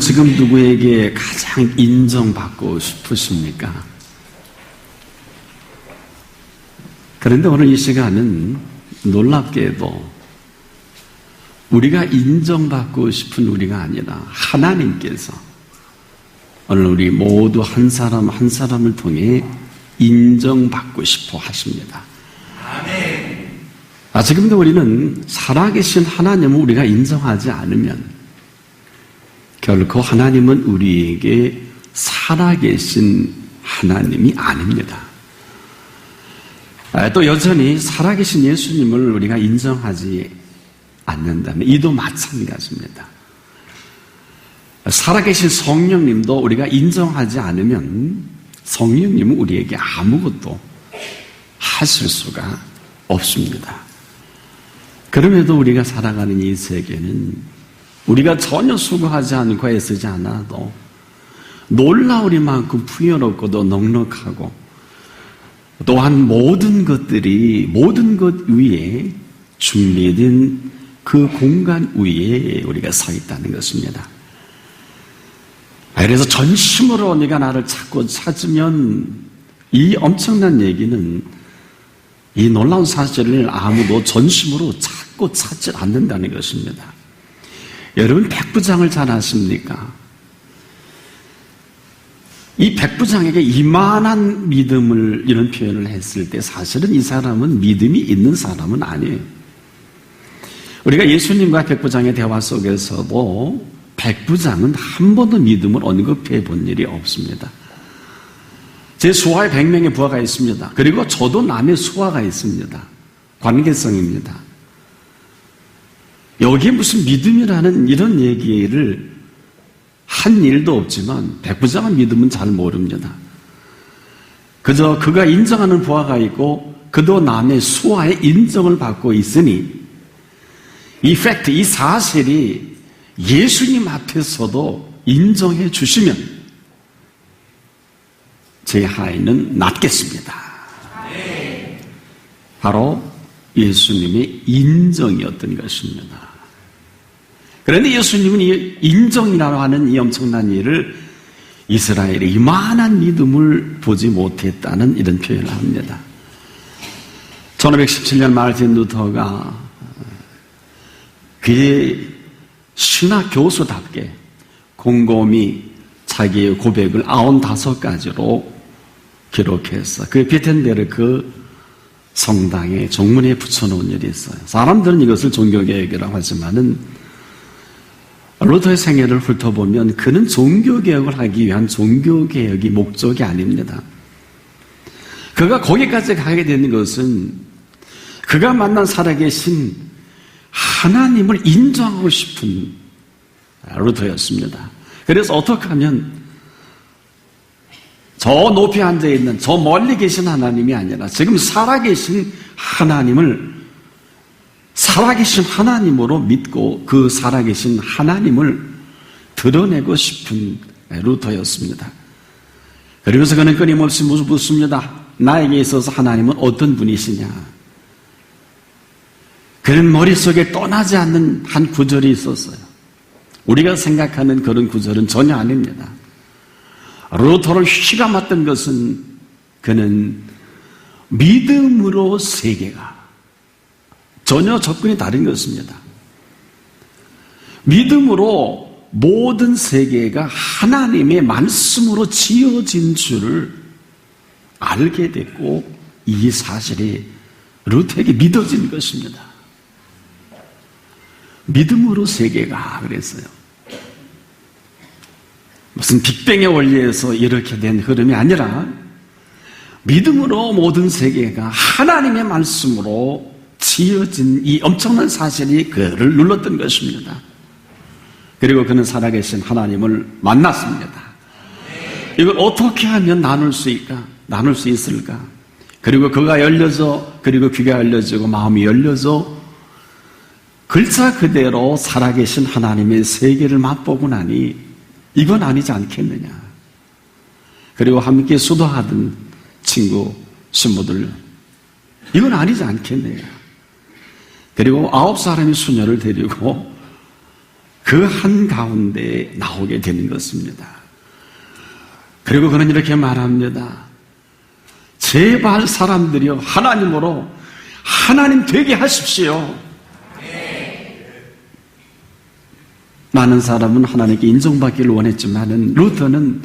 지금 누구에게 가장 인정받고 싶으십니까? 그런데 오늘 이 시간은 놀랍게도 우리가 인정받고 싶은 우리가 아니라 하나님께서 오늘 우리 모두 한 사람 한 사람을 통해 인정받고 싶어 하십니다. 아멘. 지금도 우리는 살아계신 하나님을 우리가 인정하지 않으면 결코 하나님은 우리에게 살아계신 하나님이 아닙니다. 또 여전히 살아계신 예수님을 우리가 인정하지 않는다면 이도 마찬가지입니다. 살아계신 성령님도 우리가 인정하지 않으면 성령님은 우리에게 아무것도 하실 수가 없습니다. 그럼에도 우리가 살아가는 이 세계는 우리가 전혀 수고하지 않고 애쓰지 않아도 놀라우리만큼 풍요롭고도 넉넉하고 또한 모든 것들이 모든 것 위에 준비된 그 공간 위에 우리가 서 있다는 것입니다. 그래서 전심으로 네가 나를 찾으면 이 엄청난 얘기는 이 놀라운 사실을 아무도 전심으로 찾지 않는다는 것입니다. 여러분 백부장을 잘 아십니까? 이 백부장에게 이만한 믿음을 이런 표현을 했을 때 사실은 이 사람은 믿음이 있는 사람은 아니에요. 우리가 예수님과 백부장의 대화 속에서도 백부장은 한 번도 믿음을 언급해 본 일이 없습니다. 제 수하에 100명의 부하가 있습니다. 그리고 저도 남의 수하가 있습니다. 관계성입니다. 여기에 무슨 믿음이라는 이런 얘기를 한 일도 없지만 백부장은 믿음은 잘 모릅니다. 그저 그가 인정하는 부하가 있고 그도 남의 수하의 인정을 받고 있으니 이 팩트, 이 사실이 예수님 앞에서도 인정해 주시면 제 하인은 낫겠습니다. 바로 예수님의 인정이었던 것입니다. 그런데 예수님은 이 인정이라고 하는 이 엄청난 일을 이스라엘의 이만한 믿음을 보지 못했다는 이런 표현을 합니다. 1517년 마르틴 루터가 그의 신학 교수답게 곰곰이 자기의 고백을 95가지로 기록해서 그 비텐베르크 성당에 정문에 붙여놓은 일이 있어요. 사람들은 이것을 종교개혁이라고 하지만은 루터의 생애를 훑어보면 그는 종교개혁을 하기 위한 종교개혁이 목적이 아닙니다. 그가 거기까지 가게 되는 것은 그가 만난 살아계신 하나님을 인정하고 싶은 루터였습니다. 그래서 어떻게 하면 저 높이 앉아있는 저 멀리 계신 하나님이 아니라 지금 살아계신 하나님을 살아계신 하나님으로 믿고 그 살아계신 하나님을 드러내고 싶은 루터였습니다. 그러면서 그는 끊임없이 묻습니다. 나에게 있어서 하나님은 어떤 분이시냐? 그는 머릿속에 떠나지 않는 한 구절이 있었어요. 우리가 생각하는 그런 구절은 전혀 아닙니다. 루터를 휘감았던 것은 그는 믿음으로 세계가 전혀 접근이 다른 것입니다. 믿음으로 모든 세계가 하나님의 말씀으로 지어진 줄을 알게 됐고 이 사실이 루터에게 믿어진 것입니다. 믿음으로 세계가 그랬어요. 무슨 빅뱅의 원리에서 이렇게 된 흐름이 아니라 믿음으로 모든 세계가 하나님의 말씀으로 지어진 이 엄청난 사실이 그를 눌렀던 것입니다. 그리고 그는 살아계신 하나님을 만났습니다. 이걸 어떻게 하면 나눌 수 있을까? 그리고 그가 열려져, 그리고 귀가 열려지고 마음이 열려져 글자 그대로 살아계신 하나님의 세계를 맛보고 나니 이건 아니지 않겠느냐. 그리고 함께 수도하던 친구, 신부들 이건 아니지 않겠느냐. 그리고 9사람의 수녀를 데리고 그 한가운데 나오게 되는 것입니다. 그리고 그는 이렇게 말합니다. 제발 사람들이여 하나님으로 하나님 되게 하십시오. 많은 사람은 하나님께 인정받기를 원했지만 루터는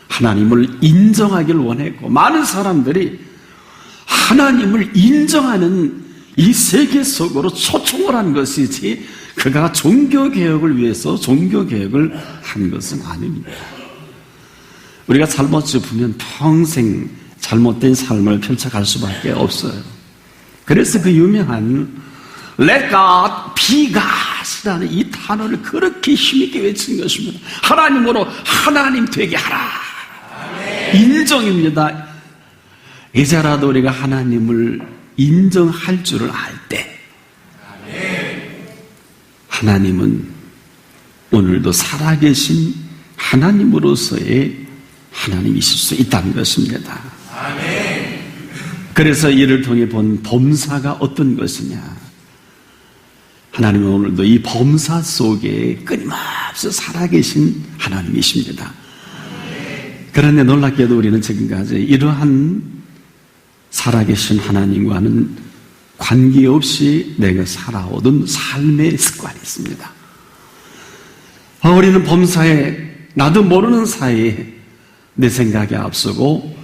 하나님을 인정하기를 원했고, 많은 사람들이 하나님을 인정하는 이 세계 속으로 초청을 한 것이지 그가 종교개혁을 위해서 종교개혁을 한 것은 아닙니다. 우리가 잘못 짚으면 평생 잘못된 삶을 펼쳐갈 수밖에 없어요. 그래서 그 유명한 Let God be God이라는 이 단어를 그렇게 힘있게 외친 것입니다. 하나님으로 하나님 되게 하라. 인정입니다. 이제라도 우리가 하나님을 인정할 줄을 알 때 하나님은 오늘도 살아계신 하나님으로서의 하나님이실 수 있다는 것입니다. 그래서 이를 통해 본 범사가 어떤 것이냐? 하나님은 오늘도 이 범사 속에 끊임없이 살아계신 하나님이십니다. 그런데 놀랍게도 우리는 지금까지 이러한 살아계신 하나님과는 관계없이 내가 살아오던 삶의 습관이 있습니다. 우리는 범사에 나도 모르는 사이에 내 생각이 앞서고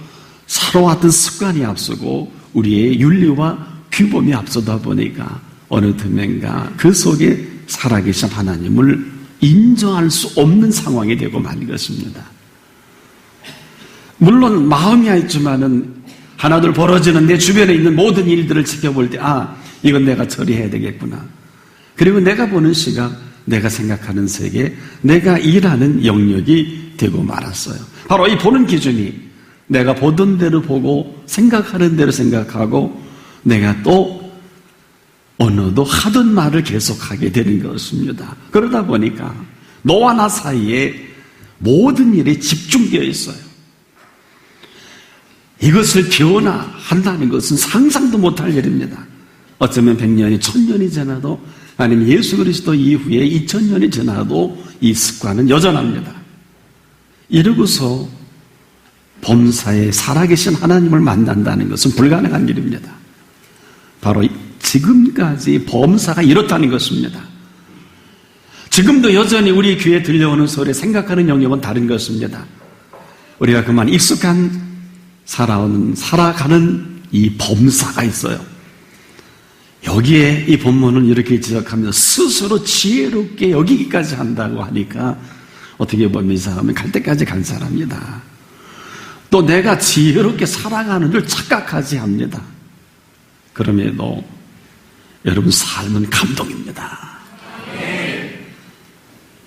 살아왔던 습관이 앞서고 우리의 윤리와 규범이 앞서다 보니까 어느 틈엔가 그 속에 살아계신 하나님을 인정할 수 없는 상황이 되고 만 것입니다. 물론 마음이야 있지만은 하나둘 벌어지는 내 주변에 있는 모든 일들을 지켜볼 때 이건 내가 처리해야 되겠구나. 그리고 내가 보는 시각, 내가 생각하는 세계, 내가 일하는 영역이 되고 말았어요. 바로 이 보는 기준이 내가 보던 대로 보고 생각하는 대로 생각하고 내가 또 언어도 하던 말을 계속하게 되는 것입니다. 그러다 보니까 너와 나 사이에 모든 일이 집중되어 있어요. 이것을 변화한다는 것은 상상도 못할 일입니다. 어쩌면 100년이 1000년이 지나도 아니면 예수 그리스도 이후에 2000년이 지나도 이 습관은 여전합니다. 이러고서 범사에 살아계신 하나님을 만난다는 것은 불가능한 일입니다. 바로 지금까지 범사가 이렇다는 것입니다. 지금도 여전히 우리 귀에 들려오는 소리, 생각하는 영역은 다른 것입니다. 우리가 그만 익숙한 살아가는 이 범사가 있어요. 여기에 이 본문은 이렇게 지적합니다. 스스로 지혜롭게 여기기까지 한다고 하니까 어떻게 보면 이 사람은 갈 때까지 간 사람이다. 또 내가 지혜롭게 살아가는 줄 착각하지 합니다. 그럼에도 여러분 삶은 감동입니다.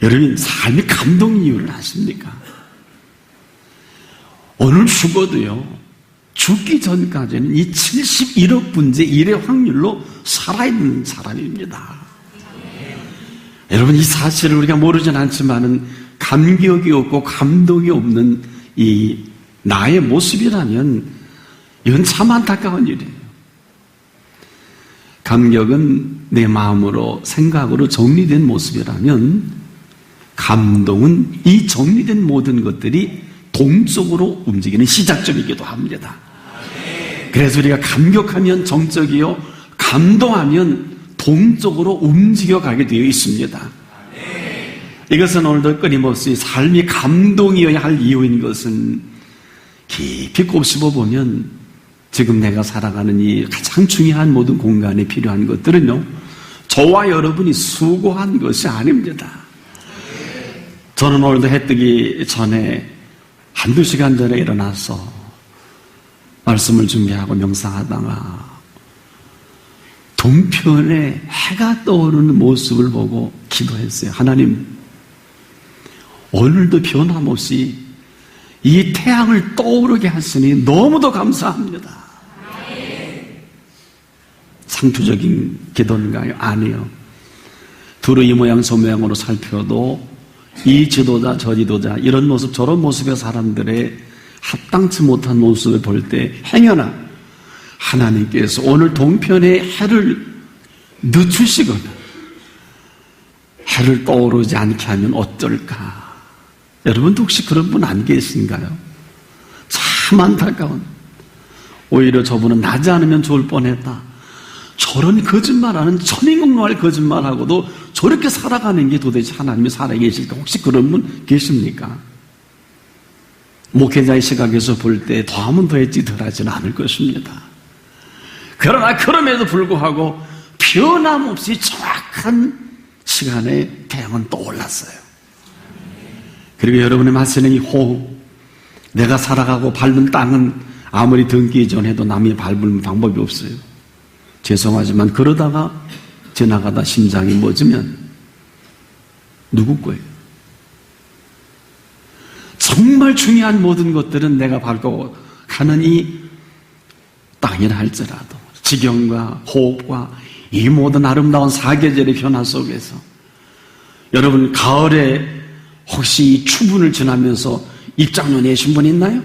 여러분 삶이 감동 이유를 아십니까? 오늘 죽어도요, 죽기 전까지는 이 71억 분의 1의 확률로 살아있는 사람입니다. 여러분 이 사실을 우리가 모르진 않지만은 감격이 없고 감동이 없는 이 나의 모습이라면 이건 참 안타까운 일이에요. 감격은 내 마음으로 생각으로 정리된 모습이라면 감동은 이 정리된 모든 것들이 동적으로 움직이는 시작점이기도 합니다. 그래서 우리가 감격하면 정적이요, 감동하면 동적으로 움직여가게 되어 있습니다. 이것은 오늘도 끊임없이 삶이 감동이어야 할 이유인 것은 깊이 곱씹어보면 지금 내가 살아가는 이 가장 중요한 모든 공간에 필요한 것들은요, 저와 여러분이 수고한 것이 아닙니다. 저는 오늘도 해 뜨기 전에 한두 시간 전에 일어나서 말씀을 준비하고 명상하다가 동편에 해가 떠오르는 모습을 보고 기도했어요. 하나님, 오늘도 변함없이 이 태양을 떠오르게 하시니 너무도 감사합니다. 상투적인 기도인가요? 아니요. 두루 이 모양 저 모양으로 살펴도 이 지도자 저 지도자 이런 모습 저런 모습의 사람들의 합당치 못한 모습을 볼 때 행여나 하나님께서 오늘 동편에 해를 늦추시거나 해를 떠오르지 않게 하면 어떨까? 여러분도 혹시 그런 분 안 계신가요? 참 안타까운. 오히려 저분은 나지 않으면 좋을 뻔했다. 저런 거짓말하는 천인공노할 거짓말하고도 저렇게 살아가는 게 도대체 하나님이 살아계실까? 혹시 그런 분 계십니까? 목회자의 시각에서 볼 때 더하면 더했지 덜하지는 않을 것입니다. 그러나 그럼에도 불구하고 변함없이 정확한 시간에 태양은 떠올랐어요. 그리고 여러분의 마시는 이 호흡, 내가 살아가고 밟은 땅은 아무리 등기 전에도 남이 밟을 방법이 없어요. 죄송하지만 그러다가 지나가다 심장이 멎으면 누구 거예요? 정말 중요한 모든 것들은 내가 밟고 가는 이 땅이라 할지라도 지경과 호흡과 이 모든 아름다운 사계절의 변화 속에서 여러분 가을에 혹시 이 추분을 지나면서 입장료 내신 분 있나요?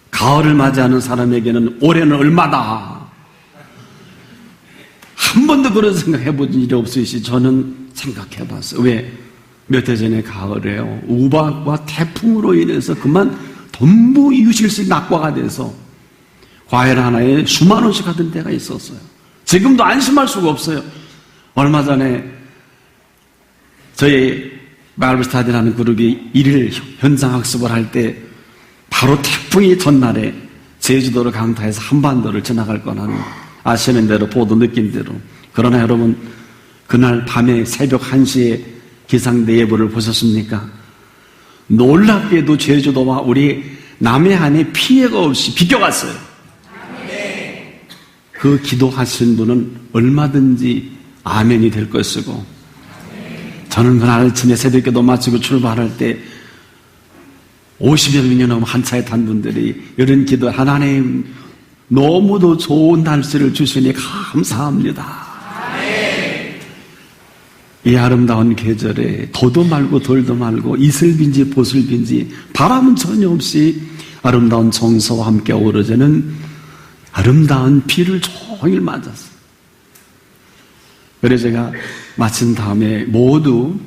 가을을 맞이하는 사람에게는 올해는 얼마다. 한 번도 그런 생각 해본 일이 없으시. 저는 생각해봤어요. 왜? 몇 해 전에 가을에요. 우박과 태풍으로 인해서 그만 전부 유실수 낙과가 돼서 과일 하나에 수만 원씩 하던 때가 있었어요. 지금도 안심할 수가 없어요. 얼마 전에 저희 바이블스타디라는 그룹이 일일 현장 학습을 할 때 바로 태풍이 전날에 제주도를 강타해서 한반도를 지나갈 거라는 아시는 대로 보도 느낀 대로. 그러나 여러분 그날 밤에 새벽 1시에 기상대 예보를 보셨습니까? 놀랍게도 제주도와 우리 남해안에 피해가 없이 비껴갔어요. 그 기도하신 분은 얼마든지 아멘이 될 것이고, 저는 그날 아침에 새벽기도 마치고 출발할 때 50여 명이 넘은 한 차에 탄 분들이 이런 기도, 하나님 너무도 좋은 날씨를 주시니 감사합니다. 이 아름다운 계절에 더도 말고 덜도 말고 이슬빈지 보슬빈지 바람은 전혀 없이 아름다운 정서와 함께 어우러지는 아름다운 비를 종일 맞았어요. 그래서 제가 마친 다음에 모두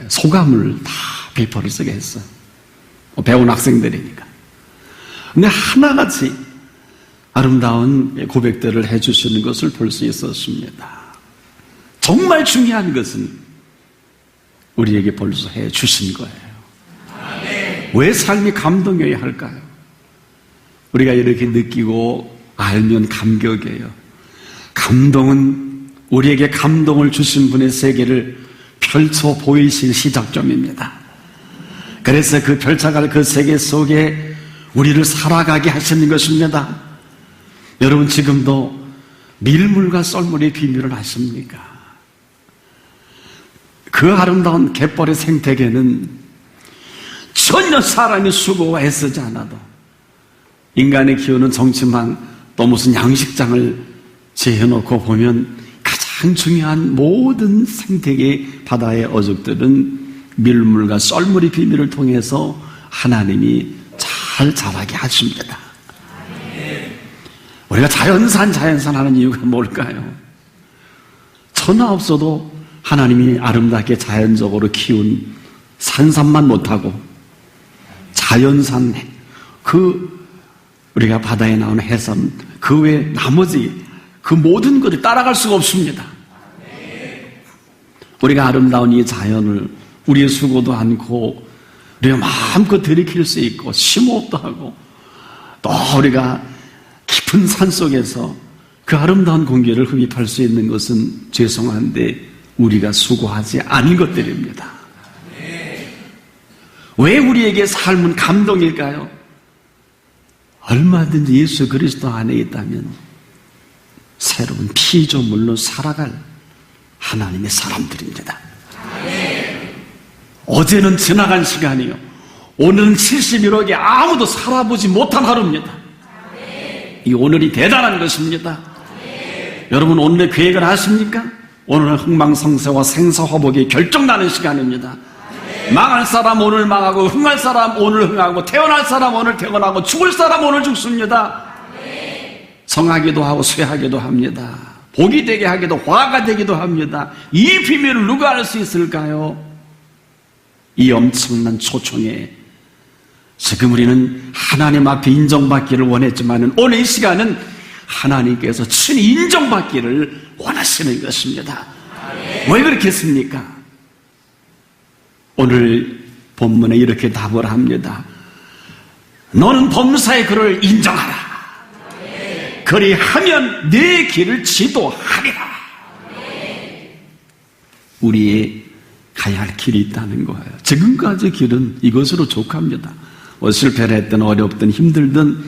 소감을 다 페이퍼를 쓰게 했어요. 배운 학생들이니까. 근데 하나같이 아름다운 고백들을 해주시는 것을 볼 수 있었습니다. 정말 중요한 것은 우리에게 벌써 해주신 거예요. 왜 삶이 감동이어야 할까요? 우리가 이렇게 느끼고 알면 감격이에요. 감동은 우리에게 감동을 주신 분의 세계를 펼쳐 보이실 시작점입니다. 그래서 그 펼쳐갈 그 세계 속에 우리를 살아가게 하시는 것입니다. 여러분 지금도 밀물과 썰물의 비밀을 아십니까? 그 아름다운 갯벌의 생태계는 전혀 사람이 수고와 애쓰지 않아도 인간의 기운은 정치만 또 무슨 양식장을 재해놓고 보면 가장 중요한 모든 생태계 바다의 어족들은 밀물과 썰물의 비밀을 통해서 하나님이 잘 자라게 하십니다. 우리가 자연산 하는 이유가 뭘까요? 천하 없어도 하나님이 아름답게 자연적으로 키운 산삼만 못하고 자연산 우리가 바다에 나오는 해삼 그 외 나머지 그 모든 것을 따라갈 수가 없습니다. 우리가 아름다운 이 자연을 우리의 수고도 않고 우리가 마음껏 들이킬 수 있고 심호흡도 하고 또 우리가 깊은 산 속에서 그 아름다운 공기를 흡입할 수 있는 것은 죄송한데 우리가 수고하지 않은 것들입니다. 왜 우리에게 삶은 감동일까요? 얼마든지 예수 그리스도 안에 있다면 새로운 피조물로 살아갈 하나님의 사람들입니다. 어제는 지나간 시간이요, 오늘은 71억이 아무도 살아보지 못한 하루입니다. 이 오늘이 대단한 것입니다. 여러분 오늘의 계획을 아십니까? 오늘은 흥망성쇠와 생사화복이 결정나는 시간입니다. 망할 사람 오늘 망하고 흥할 사람 오늘 흥하고 태어날 사람 오늘 태어나고 죽을 사람 오늘 죽습니다. 성하기도 하고 쇠하기도 합니다. 복이 되게 하기도 화가 되기도 합니다. 이 비밀을 누가 알 수 있을까요? 이 엄청난 초청에 지금 우리는 하나님 앞에 인정받기를 원했지만 오늘 이 시간은 하나님께서 친히 인정받기를 원하시는 것입니다. 왜 그렇겠습니까? 오늘 본문에 이렇게 답을 합니다. 너는 범사의 그를 인정하라. 그리하면 내 길을 지도하리라. 우리의 가야 할 길이 있다는 거예요. 지금까지 길은 이것으로 족합니다. 실패를 했든 어렵든 힘들든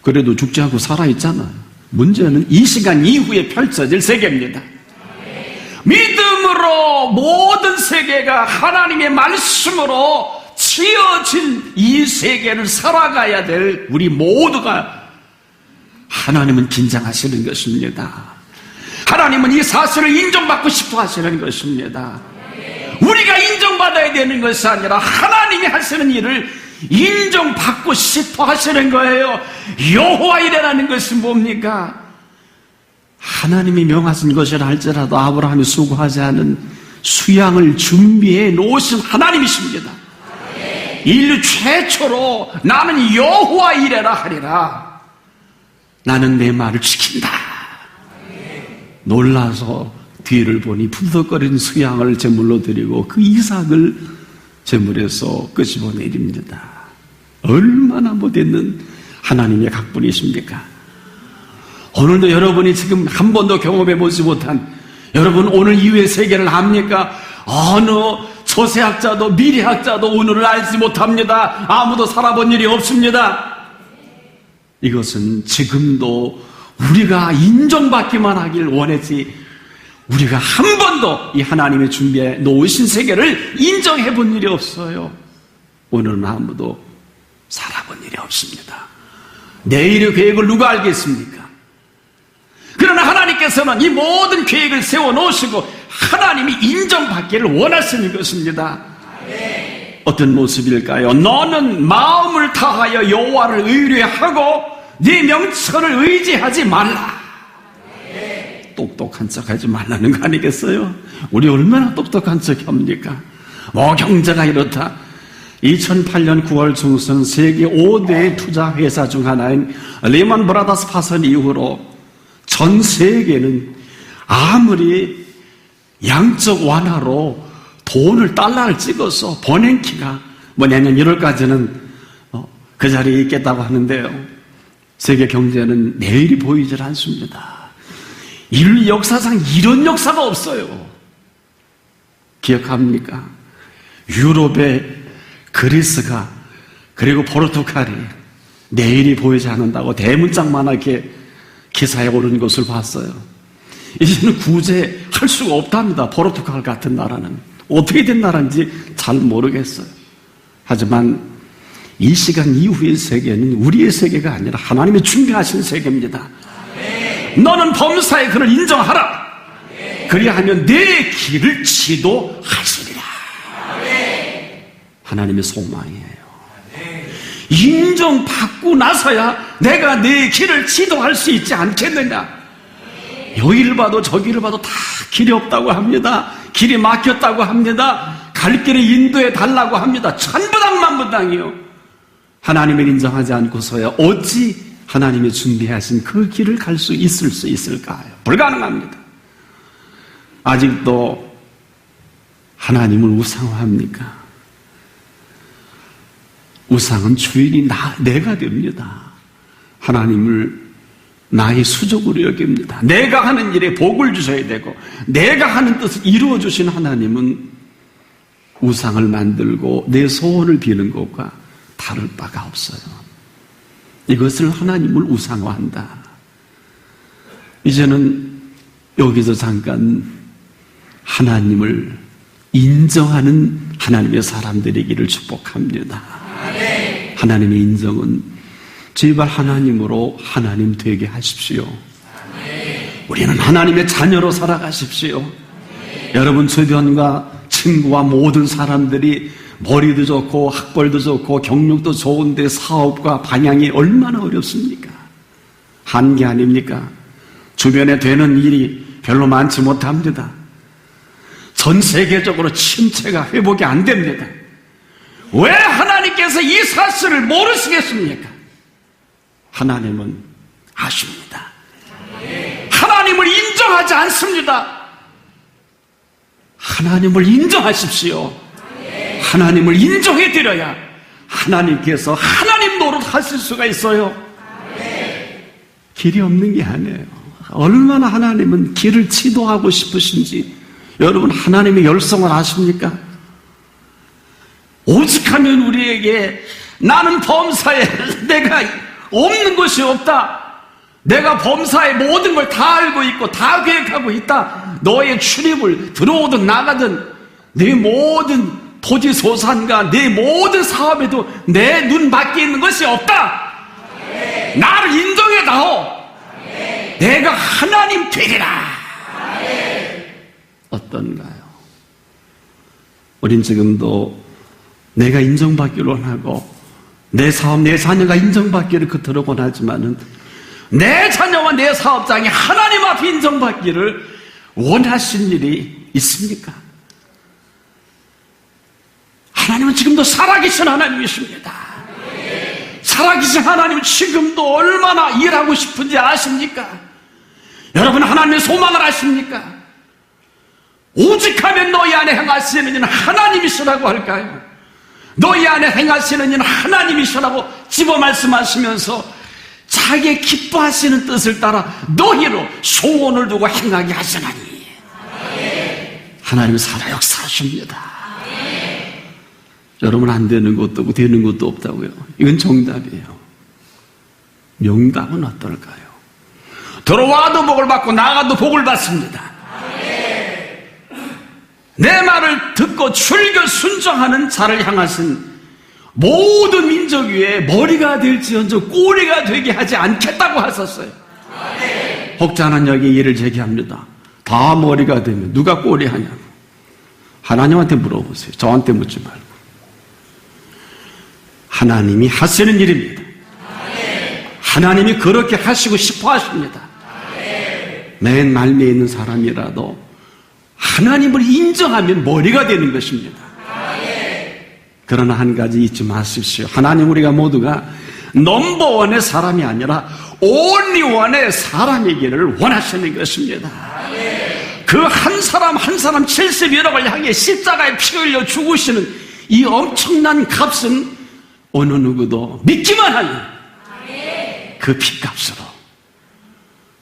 그래도 죽지 않고 살아있잖아요. 문제는 이 시간 이후에 펼쳐질 세계입니다. 믿음으로 모든 세계가 하나님의 말씀으로 지어진 이 세계를 살아가야 될 우리 모두가 하나님은 긴장하시는 것입니다. 하나님은 이 사실을 인정받고 싶어 하시는 것입니다. 우리가 인정받아야 되는 것이 아니라 하나님이 하시는 일을 인정받고 싶어 하시는 거예요. 여호와 이레라는 것이 뭡니까? 하나님이 명하신 것이라 할지라도 아브라함이 수고하지 않은 수양을 준비해 놓으신 하나님이십니다. 인류 최초로 나는 여호와 이레라 하리라. 나는 내 말을 지킨다. 놀라서 뒤를 보니 푸석거리는 수양을 제물로 드리고 그 이삭을 제물에서 끄집어 내립니다. 얼마나 못했는 하나님의 각본이십니까? 오늘도 여러분이 지금 한 번도 경험해 보지 못한 여러분 오늘 이후의 세계를 압니까? 어느 초세학자도 미래학자도 오늘을 알지 못합니다. 아무도 살아본 일이 없습니다. 이것은 지금도 우리가 인정받기만 하길 원했지 우리가 한 번도 이 하나님의 준비해 놓으신 세계를 인정해 본 일이 없어요. 오늘은 아무도 살아본 일이 없습니다. 내일의 계획을 누가 알겠습니까? 그러나 하나님께서는 이 모든 계획을 세워놓으시고 하나님이 인정받기를 원하시는 것입니다. 어떤 모습일까요? 너는 마음을 다하여 여호와를 의뢰하고 네 명철을 의지하지 말라. 똑똑한 척하지 말라는 거 아니겠어요? 우리 얼마나 똑똑한 척합니까? 경제가 이렇다. 2008년 9월 중순 세계 5대 투자 회사 중 하나인 레먼 브라더스 파산 이후로 전 세계는 아무리 양적 완화로 돈을 달러를 찍어서 버냉키가 내년 1월까지는 그 자리에 있겠다고 하는데요. 세계 경제는 내일이 보이질 않습니다. 인류 역사상 이런 역사가 없어요. 기억합니까? 유럽의 그리스가 그리고 포르투갈이 내일이 보이지 않는다고 대문짝만하게 기사에 오른 것을 봤어요. 이제는 구제할 수가 없답니다. 포르투갈 같은 나라는 어떻게 된 나라인지 잘 모르겠어요. 하지만 이 시간 이후의 세계는 우리의 세계가 아니라 하나님이 준비하신 세계입니다. 너는 범사의 그를 인정하라. 그리하면 내 길을 지도하시리라. 하나님의 소망이에요. 인정받고 나서야 내가 내 길을 지도할 수 있지 않겠느냐. 여기를 봐도 저기를 봐도 다 길이 없다고 합니다. 길이 막혔다고 합니다. 갈 길을 인도해 달라고 합니다. 천부당 만부당이요. 하나님을 인정하지 않고서야 어찌 하나님이 준비하신 그 길을 갈 수 있을까요? 불가능합니다. 아직도 하나님을 우상화합니까? 우상은 주인이 내가 됩니다. 하나님을 나의 수족으로 여깁니다. 내가 하는 일에 복을 주셔야 되고 내가 하는 뜻을 이루어 주신 하나님은 우상을 만들고 내 소원을 비는 것과 다를 바가 없어요. 이것을 하나님을 우상화한다. 이제는 여기서 잠깐 하나님을 인정하는 하나님의 사람들이기를 축복합니다. 하나님의 인정은 제발 하나님으로 하나님 되게 하십시오. 우리는 하나님의 자녀로 살아가십시오. 여러분 주변과 친구와 모든 사람들이 머리도 좋고 학벌도 좋고 경력도 좋은데 사업과 방향이 얼마나 어렵습니까? 한계 아닙니까? 주변에 되는 일이 별로 많지 못합니다. 전 세계적으로 침체가 회복이 안 됩니다. 왜 하나님께서 이 사실을 모르시겠습니까? 하나님은 아십니다. 하나님을 인정하지 않습니다. 하나님을 인정하십시오. 하나님을 인정해드려야 하나님께서 하나님 노릇하실 수가 있어요. 길이 없는 게 아니에요. 얼마나 하나님은 길을 지도하고 싶으신지 여러분 하나님의 열성을 아십니까? 오직하면 우리에게 나는 범사에 내가 없는 것이 없다. 내가 범사의 모든 걸 다 알고 있고 다 계획하고 있다. 너의 출입을 들어오든 나가든 네 모든 토지소산과 네 모든 사업에도 내 눈 밖에 있는 것이 없다. 나를 인정해다오. 내가 하나님 되리라. 어떤가요? 우린 지금도 내가 인정받기를 원하고 내 사업, 내 자녀가 인정받기를 그토록 원하지만은 내 자녀와 내 사업장이 하나님 앞에 인정받기를 원하신 일이 있습니까? 하나님은 지금도 살아계신 하나님이십니다. 살아계신 하나님은 지금도 얼마나 일하고 싶은지 아십니까? 여러분 하나님의 소망을 아십니까? 오직하면 너희 안에 행하시는 이는 하나님이시라고 할까요? 너희 안에 행하시는 이는 하나님이시라고 집어 말씀하시면서 자기의 기뻐하시는 뜻을 따라 너희로 소원을 두고 행하게 하시나니 하나님은 살아 역사하십니다. 여러분 안 되는 것도 없고 되는 것도 없다고요. 이건 정답이에요. 명답은 어떨까요? 들어와도 복을 받고 나가도 복을 받습니다. 내 말을 듣고 출교 순종하는 자를 향하신 모든 민족 위에 머리가 될지언정 꼬리가 되게 하지 않겠다고 하셨어요. 혹자는 여기 이를 제기합니다. 다 머리가 되면 누가 꼬리 하냐고. 하나님한테 물어보세요. 저한테 묻지 말고. 하나님이 하시는 일입니다. 하나님이 그렇게 하시고 싶어 하십니다. 맨 말미에 있는 사람이라도 하나님을 인정하면 머리가 되는 것입니다. 그러나 한 가지 잊지 마십시오. 하나님 우리가 모두가 넘버원의 사람이 아니라 온리원의 사람이기를 원하시는 것입니다. 그 한 사람 한 사람 71억을 향해 십자가에 피 흘려 죽으시는 이 엄청난 값은 어느 누구도 믿기만 하는 그 피값으로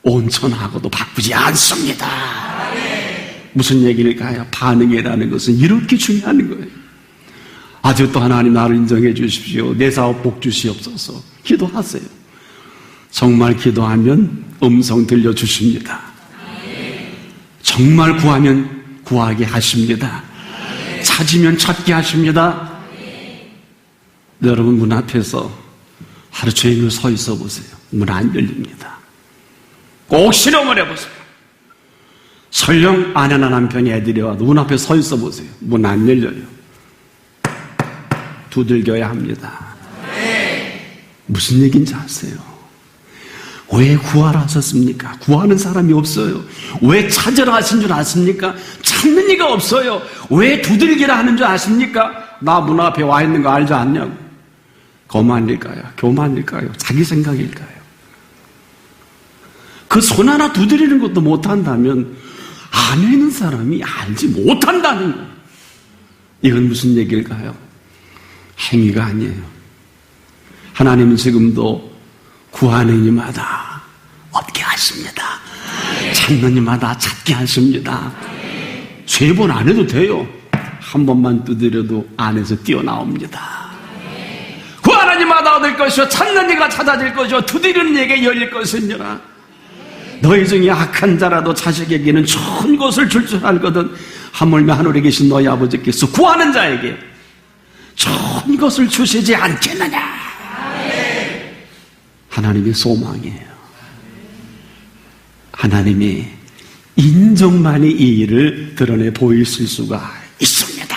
온천하고도 바꾸지 않습니다. 무슨 얘기일까요? 반응이라는 것은 이렇게 중요한 거예요. 아직도 하나님 나를 인정해 주십시오. 내 사업 복 주시옵소서. 기도하세요. 정말 기도하면 음성 들려주십니다. 정말 구하면 구하게 하십니다. 찾으면 찾게 하십니다. 여러분 문 앞에서 하루 종일 서 있어 보세요. 문 안 열립니다. 꼭 실험을 해보세요. 설령 아내나 남편이 애들이 와도 문 앞에 서 있어 보세요. 문 안 열려요. 두들겨야 합니다. 무슨 얘기인지 아세요? 왜 구하라 하셨습니까? 구하는 사람이 없어요. 왜 찾으라 하신 줄 아십니까? 찾는 이가 없어요. 왜 두들기라 하는 줄 아십니까? 나 문 앞에 와 있는 거 알지 않냐고. 거만일까요? 교만일까요? 자기 생각일까요? 그 손 하나 두드리는 것도 못한다면 안에 있는 사람이 알지 못한다는 거예요. 이건 무슨 얘기일까요? 행위가 아니에요. 하나님은 지금도 구하는 이마다 얻게 하십니다. 찾는 이마다 찾게 하십니다. 3번 안 해도 돼요. 한 번만 두드려도 안에서 뛰어나옵니다. 구하는 이마다 얻을 것이요 찾는 이가 찾아질 것이요 두드리는 이에게 열릴 것이니라. 너희 중에 악한 자라도 자식에게는 좋은 것을 줄 줄 알거든 하물며 하늘에 계신 너희 아버지께서 구하는 자에게 좋은 것을 주시지 않겠느냐. 하나님의 소망이에요. 하나님의 인정만이 이 일을 드러내 보이실 수가 있습니다.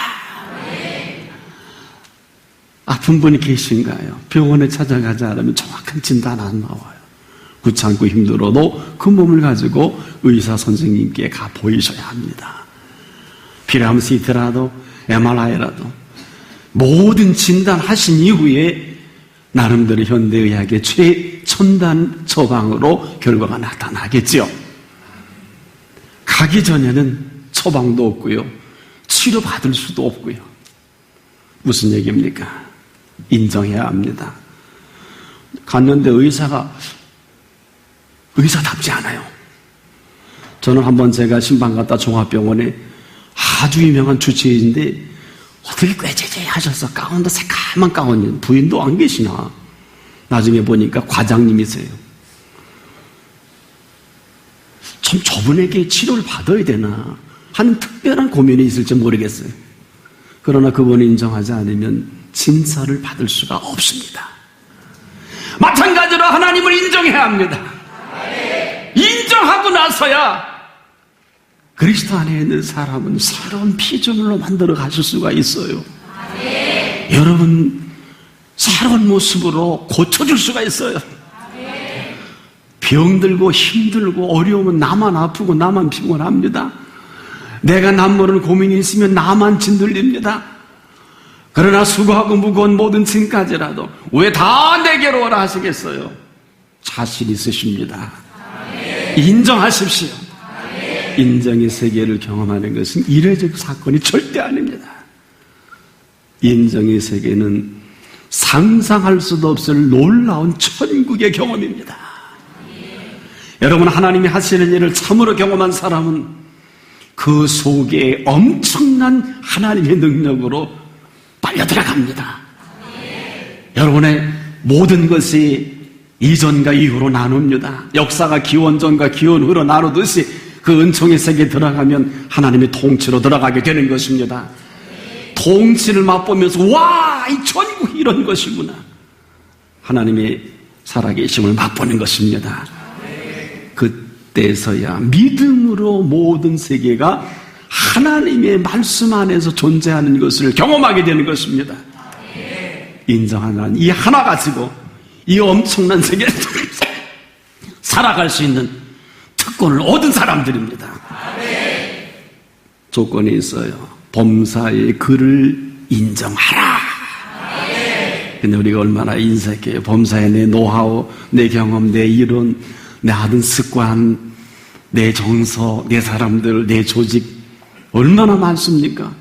아픈 분이 계신가요? 병원에 찾아가지 않으면 정확한 진단 안 나와요. 귀찮고 힘들어도 그 몸을 가지고 의사 선생님께 가 보이셔야 합니다. 필요하면 CT라도 MRI라도 모든 진단하신 이후에 나름대로 현대의학의 최첨단 처방으로 결과가 나타나겠죠. 가기 전에는 처방도 없고요. 치료받을 수도 없고요. 무슨 얘기입니까? 인정해야 합니다. 갔는데 의사답지 않아요. 저는 한번 제가 신방 갔다 종합병원에 아주 유명한 주치의인데 어떻게 꾀죄죄 하셔서 가운도 새까만 가운이 부인도 안 계시나. 나중에 보니까 과장님이세요. 참 저분에게 치료를 받아야 되나 하는 특별한 고민이 있을지 모르겠어요. 그러나 그분이 인정하지 않으면 진사를 받을 수가 없습니다. 마찬가지로 하나님을 인정해야 합니다. 인정하고 나서야 그리스도 안에 있는 사람은 새로운 피조물로 만들어 가실 수가 있어요. 여러분 새로운 모습으로 고쳐줄 수가 있어요. 병들고 힘들고 어려우면 나만 아프고 나만 피곤합니다. 내가 남모르는 고민이 있으면 나만 짓눌립니다. 그러나 수고하고 무거운 모든 짐까지라도 왜 다 내게로 오라 하시겠어요? 자신 있으십니다. 인정하십시오. 인정의 세계를 경험하는 것은 이례적 사건이 절대 아닙니다. 인정의 세계는 상상할 수도 없을 놀라운 천국의 경험입니다. 여러분 하나님이 하시는 일을 참으로 경험한 사람은 그 속에 엄청난 하나님의 능력으로 빨려 들어갑니다. 여러분의 모든 것이 이전과 이후로 나눕니다. 역사가 기원전과 기원후로 나누듯이 그 은총의 세계에 들어가면 하나님의 통치로 들어가게 되는 것입니다. 통치를 맛보면서 와, 이 천국이 이런 것이구나. 하나님의 살아계심을 맛보는 것입니다. 그때서야 믿음으로 모든 세계가 하나님의 말씀 안에서 존재하는 것을 경험하게 되는 것입니다. 인정하는 이 하나 가지고 이 엄청난 세계를 살아갈 수 있는 특권을 얻은 사람들입니다. 조건이 있어요. 범사의 그를 인정하라. 근데 우리가 얼마나 인색해요. 범사의 내 노하우, 내 경험, 내 이론, 내 하던 습관, 내 정서, 내 사람들, 내 조직 얼마나 많습니까?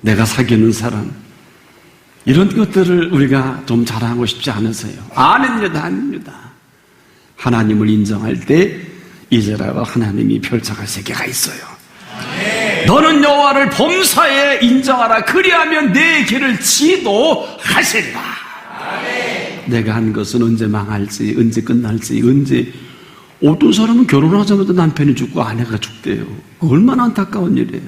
내가 사귀는 사람 이런 것들을 우리가 좀 자랑하고 싶지 않으세요? 아닙니다. 하나님을 인정할 때 이제라고 하나님이 펼쳐갈 세계가 있어요. 너는 여호와를 범사에 인정하라. 그리하면 내 길을 지도하시리라. 내가 한 것은 언제 망할지, 언제 끝날지, 언제. 어떤 사람은 결혼하자마자 남편이 죽고 아내가 죽대요. 얼마나 안타까운 일이에요.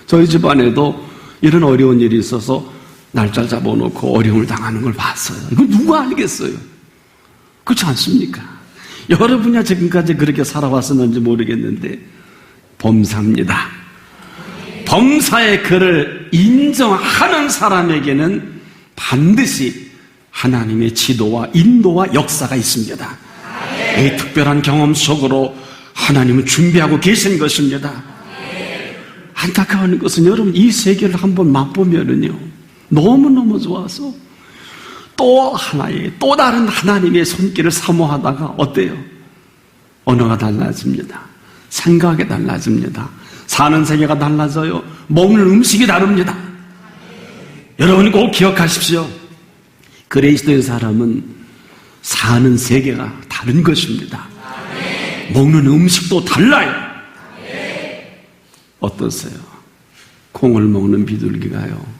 저희 집안에도 이런 어려운 일이 있어서 날짜 잡아놓고 어려움을 당하는 걸 봤어요. 이거 누가 알겠어요? 그렇지 않습니까? 여러분이 지금까지 그렇게 살아왔었는지 모르겠는데 범사입니다. 범사의 그를 인정하는 사람에게는 반드시 하나님의 지도와 인도와 역사가 있습니다. 이 특별한 경험 속으로 하나님은 준비하고 계신 것입니다. 안타까운 것은 여러분 이 세계를 한번 맛보면은요 너무너무 좋아서 또 하나의 또 다른 하나님의 손길을 사모하다가 어때요? 언어가 달라집니다. 생각이 달라집니다. 사는 세계가 달라져요. 먹는 음식이 다릅니다. 여러분 꼭 기억하십시오. 그리스도의 사람은 사는 세계가 다른 것입니다. 먹는 음식도 달라요. 어떠세요? 콩을 먹는 비둘기가요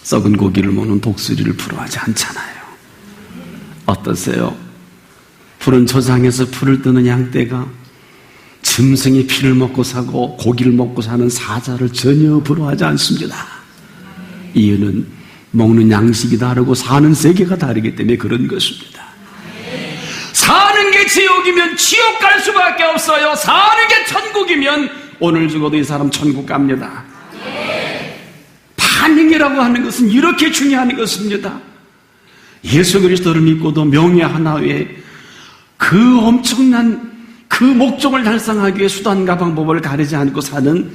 썩은 고기를 먹는 독수리를 부러워하지 않잖아요. 어떠세요? 푸른 초장에서 풀을 뜨는 양떼가 짐승이 피를 먹고 사고 고기를 먹고 사는 사자를 전혀 부러워하지 않습니다. 이유는 먹는 양식이 다르고 사는 세계가 다르기 때문에 그런 것입니다. 사는 게 지옥이면 지옥 갈 수밖에 없어요. 사는 게 천국이면 오늘 죽어도 이 사람 천국 갑니다. 반응이라고 하는 것은 이렇게 중요한 것입니다. 예수 그리스도를 믿고도 명예 하나 외에 그 그 엄청난 그 목적을 달성하기 위해 수단과 방법을 가리지 않고 사는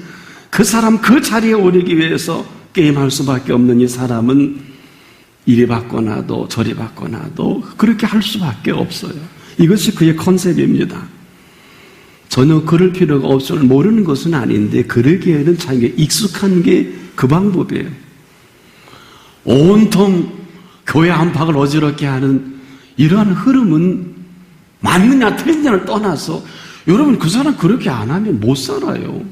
그 사람, 그 자리에 오르기 위해서 게임할 수밖에 없는 이 사람은 이리 받거나도 저리 받거나도 그렇게 할 수밖에 없어요. 이것이 그의 컨셉입니다. 전혀 그럴 필요가 없음을 모르는 것은 아닌데 그러기에는 자기가 익숙한 게 그 방법이에요. 온통 교회 안팎을 어지럽게 하는 이러한 흐름은 맞느냐 틀리냐를 떠나서 여러분 그 사람 그렇게 안 하면 못 살아요.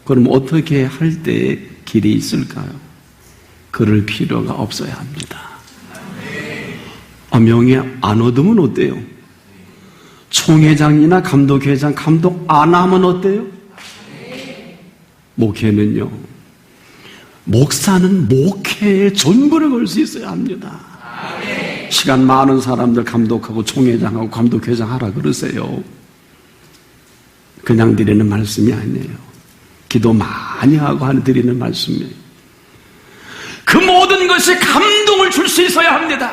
그럼 어떻게 할 때 길이 있을까요? 그럴 필요가 없어야 합니다. 명예 안 얻으면 어때요? 총회장이나 감독회장 감독 안 하면 어때요? 목회는요, 목사는 목회에 전부를 걸 수 있어야 합니다. 시간 많은 사람들 감독하고 총회장하고 감독회장 하라 그러세요. 그냥 드리는 말씀이 아니에요. 기도 많이 하고 하는 드리는 말씀이에요. 그 모든 것이 감동을 줄 수 있어야 합니다.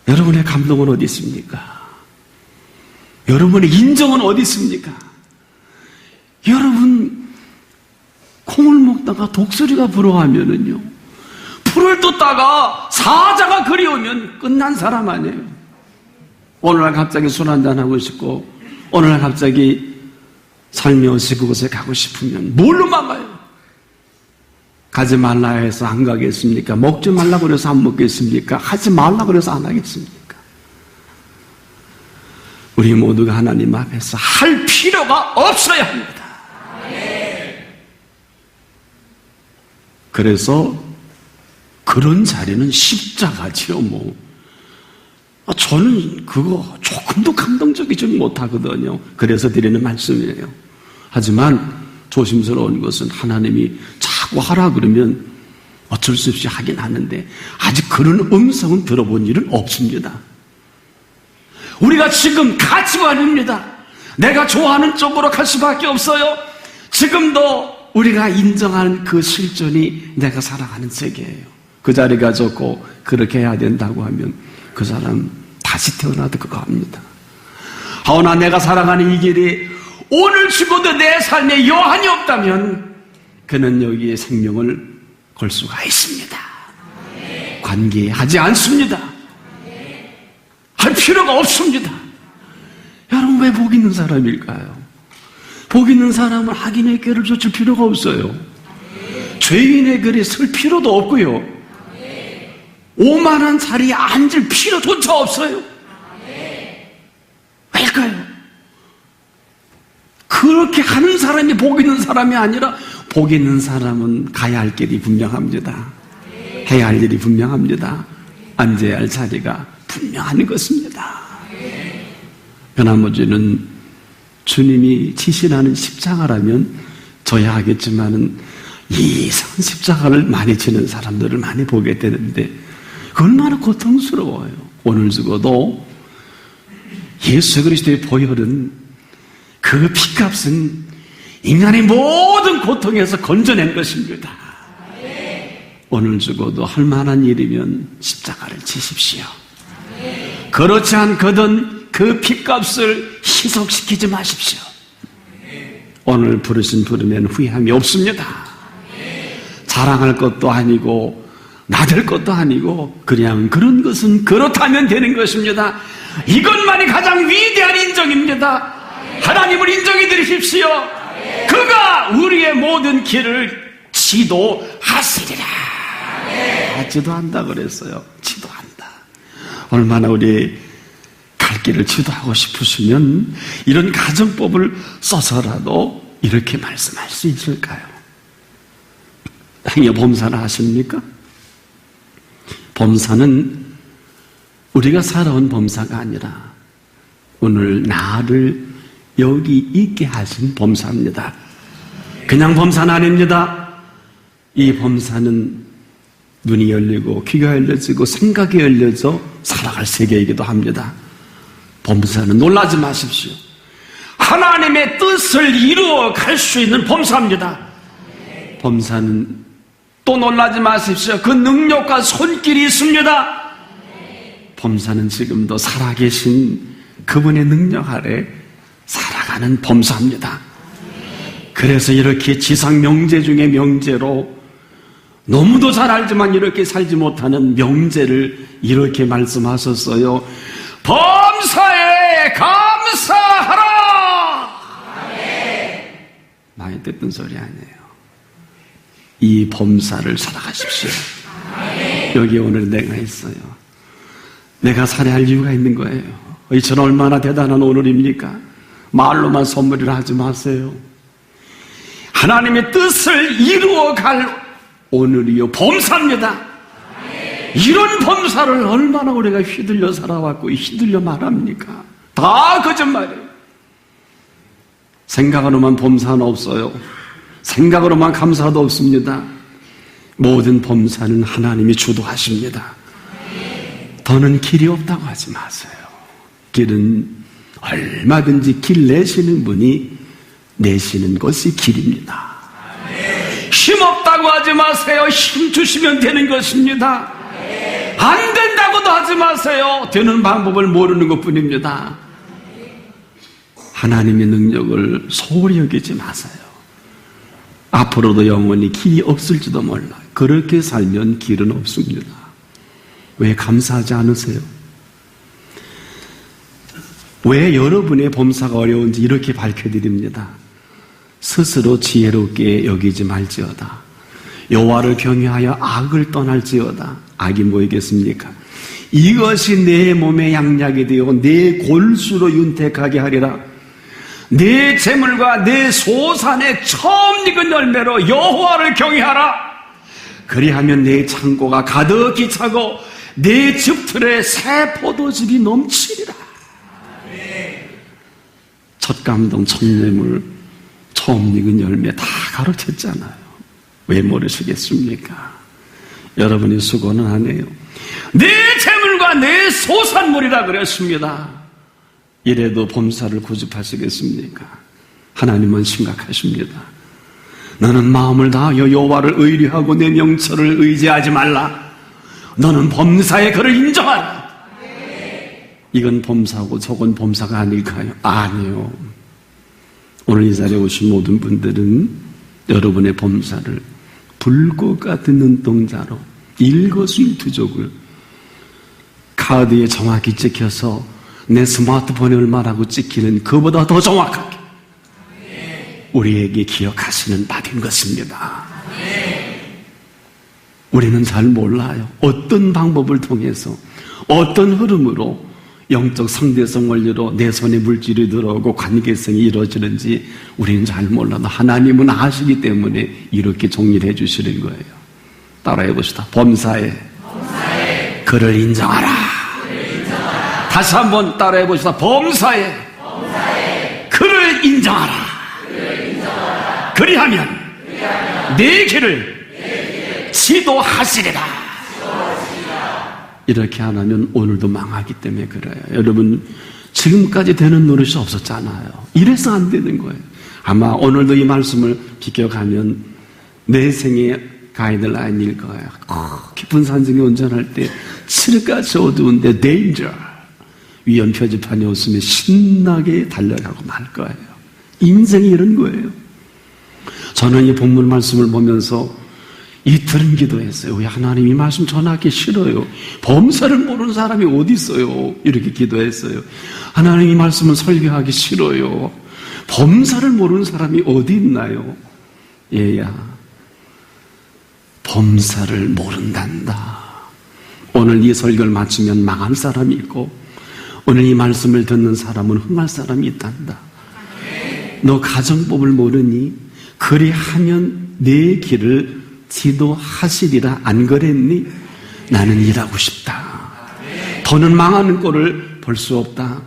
여러분의 감동은 어디 있습니까? 여러분의 인정은 어디 있습니까? 여러분 콩을 먹다가 독수리가 불어하면은요, 풀을 뜯다가 사자가 그리우면 끝난 사람 아니에요. 오늘날 갑자기 술 한잔하고 싶고 오늘날 갑자기 살며시 그곳에 가고 싶으면 뭘로 막아요? 가지 말라 해서 안 가겠습니까? 먹지 말라고 그래서 안 먹겠습니까? 하지 말라고 그래서 안 하겠습니까? 우리 모두가 하나님 앞에서 할 필요가 없어야 합니다. 그래서 그런 자리는 십자가지요. 저는 그거 조금도 감동적이지 못하거든요. 그래서 드리는 말씀이에요. 하지만 조심스러운 것은 하나님이 자꾸 하라 그러면 어쩔 수 없이 하긴 하는데 아직 그런 음성은 들어본 일은 없습니다. 우리가 지금 가치관입니다. 내가 좋아하는 쪽으로 갈 수밖에 없어요. 지금도 우리가 인정하는 그 실존이 내가 살아가는 세계예요. 그 자리가 좋고 그렇게 해야 된다고 하면 그 사람 다시 태어나도 그거 합니다. 하오나 내가 살아가는 이 길이 오늘 죽어도 내 삶에 여한이 없다면 그는 여기에 생명을 걸 수가 있습니다. 관계하지 않습니다. 할 필요가 없습니다. 여러분 왜 복 있는 사람일까요? 복 있는 사람은 악인의 꾀를 좇을 필요가 없어요. 죄인의 글에 쓸 필요도 없고요. 오만한 자리에 앉을 필요조차 없어요. 왜일까요? 그렇게 하는 사람이 복 있는 사람이 아니라 복 있는 사람은 가야 할 길이 분명합니다. 해야 할 일이 분명합니다. 앉아야 할 자리가 분명한 것입니다. 변화무지는 주님이 지시하는 십자가라면 져야 하겠지만은 이상한 십자가를 많이 지는 사람들을 많이 보게 되는데 그 얼마나 고통스러워요. 오늘 죽어도 예수 그리스도의 보혈은 그 피값은 인간의 모든 고통에서 건져낸 것입니다. 오늘 죽어도 할 만한 일이면 십자가를 지십시오. 그렇지 않거든 그 피값을 희석시키지 마십시오. 오늘 부르신 부르면 후회함이 없습니다. 자랑할 것도 아니고 나댈 것도 아니고 그냥 그런 것은 그렇다면 되는 것입니다. 이것만이 가장 위대한 인정입니다. 하나님을 인정해 드리십시오. 그가 우리의 모든 길을 지도하시리라. 지도한다 그랬어요. 지도한다. 얼마나 우리 갈 길을 지도하고 싶으시면 이런 가정법을 써서라도 이렇게 말씀할 수 있을까요? 행여 범사를 하십니까? 범사는 우리가 살아온 범사가 아니라 오늘 나를 여기 있게 하신 범사입니다. 그냥 범사는 아닙니다. 이 범사는 눈이 열리고 귀가 열려지고 생각이 열려져 살아갈 세계이기도 합니다. 범사는 놀라지 마십시오. 하나님의 뜻을 이루어 갈 수 있는 범사입니다. 범사는 또 놀라지 마십시오. 그 능력과 손길이 있습니다. 범사는 지금도 살아계신 그분의 능력 아래 살아가는 범사입니다. 그래서 이렇게 지상 명제 중에 명제로 너무도 잘 알지만 이렇게 살지 못하는 명제를 이렇게 말씀하셨어요. 범사에 감사하라. 많이 듣던 소리 아니에요. 이 범사를 살아가십시오. 여기 오늘 내가 있어요. 내가 살아야 할 이유가 있는 거예요. 이처럼 얼마나 대단한 오늘입니까? 말로만 선물이라 하지 마세요. 하나님의 뜻을 이루어갈 오늘이요 범사입니다. 이런 범사를 얼마나 우리가 휘둘려 살아왔고 휘둘려 말합니까? 다 거짓말이에요. 생각으로만 범사는 없어요. 생각으로만 감사도 없습니다. 모든 범사는 하나님이 주도하십니다. 더는 길이 없다고 하지 마세요. 길은 얼마든지 길 내시는 분이 내시는 것이 길입니다. 힘 없다고 하지 마세요. 힘 주시면 되는 것입니다. 안 된다고도 하지 마세요. 되는 방법을 모르는 것뿐입니다. 하나님의 능력을 소홀히 여기지 마세요. 앞으로도 영원히 길이 없을지도 몰라. 그렇게 살면 길은 없습니다. 왜 감사하지 않으세요? 왜 여러분의 범사가 어려운지 이렇게 밝혀드립니다. 스스로 지혜롭게 여기지 말지어다. 여호와를 경외하여 악을 떠날지어다. 악이 뭐이겠습니까? 이것이 내 몸의 양약이 되어 내 골수로 윤택하게 하리라. 내 재물과 내 소산의 처음 익은 열매로 여호와를 경외하라. 그리하면 내 창고가 가득히 차고 내 즙틀에 새 포도즙이 넘치리라. 첫 감동, 첫 뇌물, 처음 익은 열매 다 가르쳤잖아요. 왜 모르시겠습니까? 여러분이 수고는 안 해요. 내 재물과 내 소산물이라 그랬습니다. 이래도 범사를 고집하시겠습니까? 하나님은 심각하십니다. 너는 마음을 다하여 여호와를 의뢰하고 내 명철을 의지하지 말라. 너는 범사의 그를 인정하라. 이건 범사고 저건 범사가 아닐까요? 아니요. 오늘 이 자리에 오신 모든 분들은 여러분의 범사를 불꽃 같은 눈동자로 일거수일투족을 카드에 정확히 찍혀서 내 스마트폰에 얼마라고 찍히는 그보다 더 정확하게 우리에게 기억하시는 바된 것입니다. 우리는 잘 몰라요. 어떤 방법을 통해서 어떤 흐름으로 영적 상대성 원리로 내 손에 물질이 들어오고 관계성이 이루어지는지 우리는 잘 몰라도 하나님은 아시기 때문에 이렇게 정리를 해주시는 거예요. 따라해 봅시다. 범사에 그를 인정하라. 다시 한번 따라해 봅시다. 범사에 그를 인정하라. 그리하면 내 길을 지도하시리라. 이렇게 안 하면 오늘도 망하기 때문에 그래요. 여러분, 지금까지 되는 노릇이 없었잖아요. 이래서 안 되는 거예요. 아마 오늘도 이 말씀을 비껴가면 내 생의 가이드라인일 거예요. 깊은 산중에 운전할 때 칠흑같이 어두운데 danger 위험 표지판이 없으면 신나게 달려가고 말 거예요. 인생이 이런 거예요. 저는 이 본문 말씀을 보면서 이틀은 기도했어요. 왜 하나님 이 말씀 전하기 싫어요. 범사를 모르는 사람이 어디 있어요. 이렇게 기도했어요. 하나님 이 말씀은 설교하기 싫어요. 범사를 모르는 사람이 어디 있나요? 얘야, 범사를 모른단다. 오늘 이 설교를 마치면 망할 사람이 있고 오늘 이 말씀을 듣는 사람은 흥할 사람이 있단다. 너 가정법을 모르니? 그리하면 내 길을 지도하시리라. 안 그랬니? 나는 일하고 싶다. 더는 망하는 꼴을 볼 수 없다.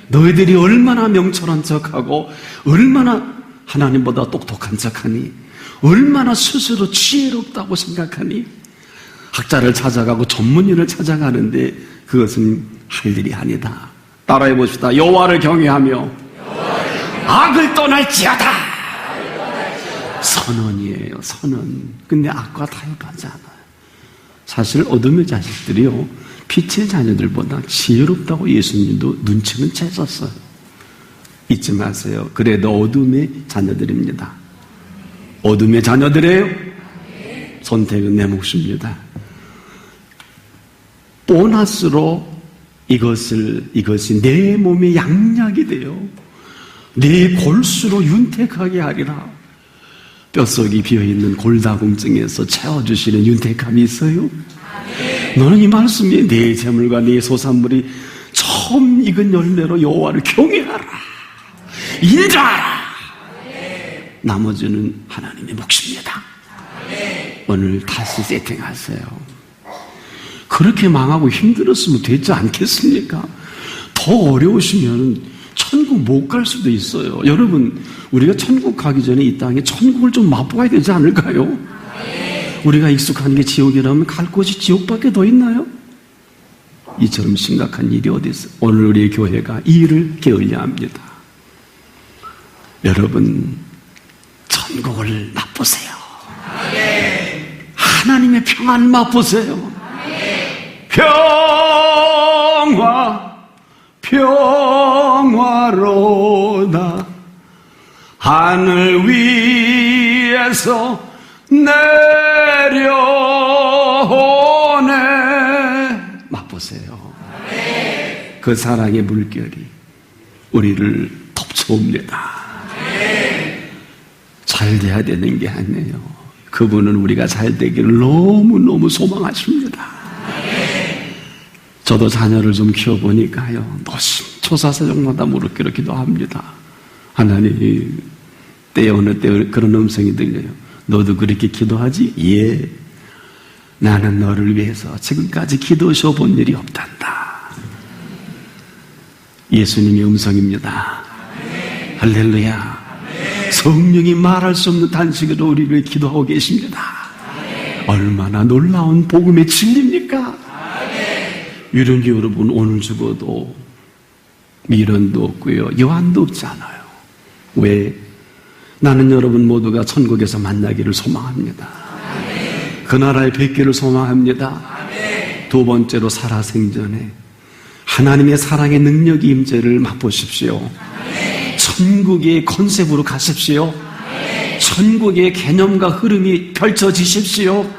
너희들이 얼마나 명철한 척하고 얼마나 하나님보다 똑똑한 척하니? 얼마나 스스로 지혜롭다고 생각하니? 학자를 찾아가고 전문의를 찾아가는데 그것은 할 일이 아니다. 따라해 봅시다. 여호와를 경외하며 악을 떠날지어다. 선언이에요. 선언. 근데 악과 타협하지 않아요. 사실 어둠의 자식들이요, 빛의 자녀들보다 지혜롭다고 예수님도 눈치는 채셨어요. 잊지 마세요. 그래도 어둠의 자녀들입니다. 어둠의 자녀들이에요. 선택은 내 몫입니다. 보너스로 이것이 내 몸의 양약이 되어 내 골수로 윤택하게 하리라. 뼛속이 비어있는 골다공증에서 채워주시는 윤택함이 있어요. 너는 이 말씀이 내 재물과 내 소산물이 처음 익은 열매로 여호와를 경외하라, 인자하라. 나머지는 하나님의 몫입니다. 오늘 다시 세팅하세요. 그렇게 망하고 힘들었으면 되지 않겠습니까? 더 어려우시면 천국 못 갈 수도 있어요. 여러분, 우리가 천국 가기 전에 이 땅에 천국을 좀 맛보아야 되지 않을까요? 우리가 익숙한 게 지옥이라면 갈 곳이 지옥밖에 더 있나요? 이처럼 심각한 일이 어디 있어요? 오늘 우리 교회가 이 일을 게을리야 합니다. 여러분, 천국을 맛보세요. 하나님의 평안을 맛보세요. 평화로다. 하늘 위에서 내려오네. 맛보세요. 그 사랑의 물결이 우리를 덮쳐옵니다. 잘 돼야 되는 게 아니에요. 그분은 우리가 잘 되기를 너무너무 소망하십니다. 저도 자녀를 좀 키워보니까요, 노심초사사정마다 무릎 꿇어 기도합니다. 하나님, 때에 어느 때 그런 음성이 들려요. 너도 그렇게 기도하지? 예. 나는 너를 위해서 지금까지 기도셔 본 일이 없단다. 예수님의 음성입니다. 할렐루야. 성령이 말할 수 없는 단식으로 우리를 위해 기도하고 계십니다. 얼마나 놀라운 복음의 진리입니까? 이런 여러분, 오늘 죽어도 미련도 없고요, 여한도 없지 않아요. 왜? 나는 여러분 모두가 천국에서 만나기를 소망합니다. 그 나라의 뵙기를 소망합니다. 두 번째로 살아생전에 하나님의 사랑의 능력이 임재를 맛보십시오. 천국의 컨셉으로 가십시오. 천국의 개념과 흐름이 펼쳐지십시오.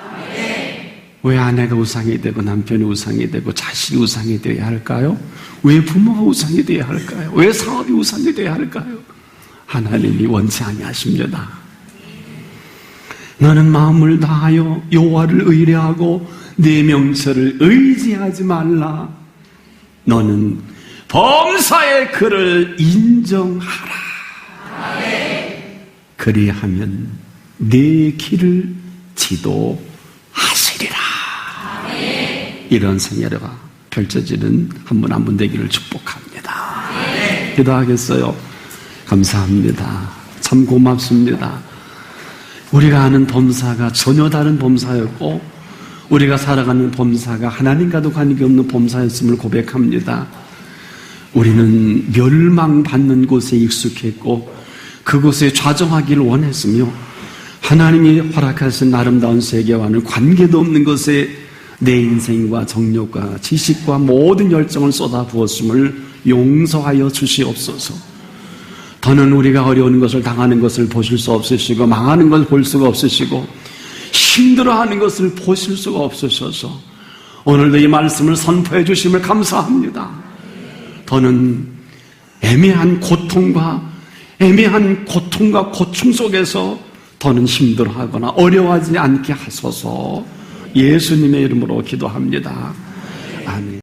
왜 아내가 우상이 되고 남편이 우상이 되고 자식이 우상이 되어야 할까요? 왜 부모가 우상이 되어야 할까요? 왜 사업이 우상이 되어야 할까요? 하나님이 원치 아니하십니다. 너는 마음을 다하여 여호와를 의뢰하고 내 명철을 의지하지 말라. 너는 범사의 그를 인정하라. 그리하면 내 길을 지도하시리라. 이런 생애가 펼쳐지는 한 분 한 분 되기를 축복합니다. 기도하겠어요. 감사합니다. 참 고맙습니다. 우리가 아는 범사가 전혀 다른 범사였고 우리가 살아가는 범사가 하나님과도 관계없는 범사였음을 고백합니다. 우리는 멸망받는 곳에 익숙했고 그곳에 좌정하기를 원했으며 하나님이 허락하신 아름다운 세계와는 관계도 없는 것에 내 인생과 정욕과 지식과 모든 열정을 쏟아부었음을 용서하여 주시옵소서. 더는 우리가 어려운 것을 당하는 것을 보실 수 없으시고 망하는 것을 볼 수가 없으시고 힘들어하는 것을 보실 수가 없으셔서 오늘도 이 말씀을 선포해 주심을 감사합니다. 더는 애매한 고통과 고충 속에서 더는 힘들어하거나 어려워하지 않게 하소서. 예수님의 이름으로 기도합니다. 아멘.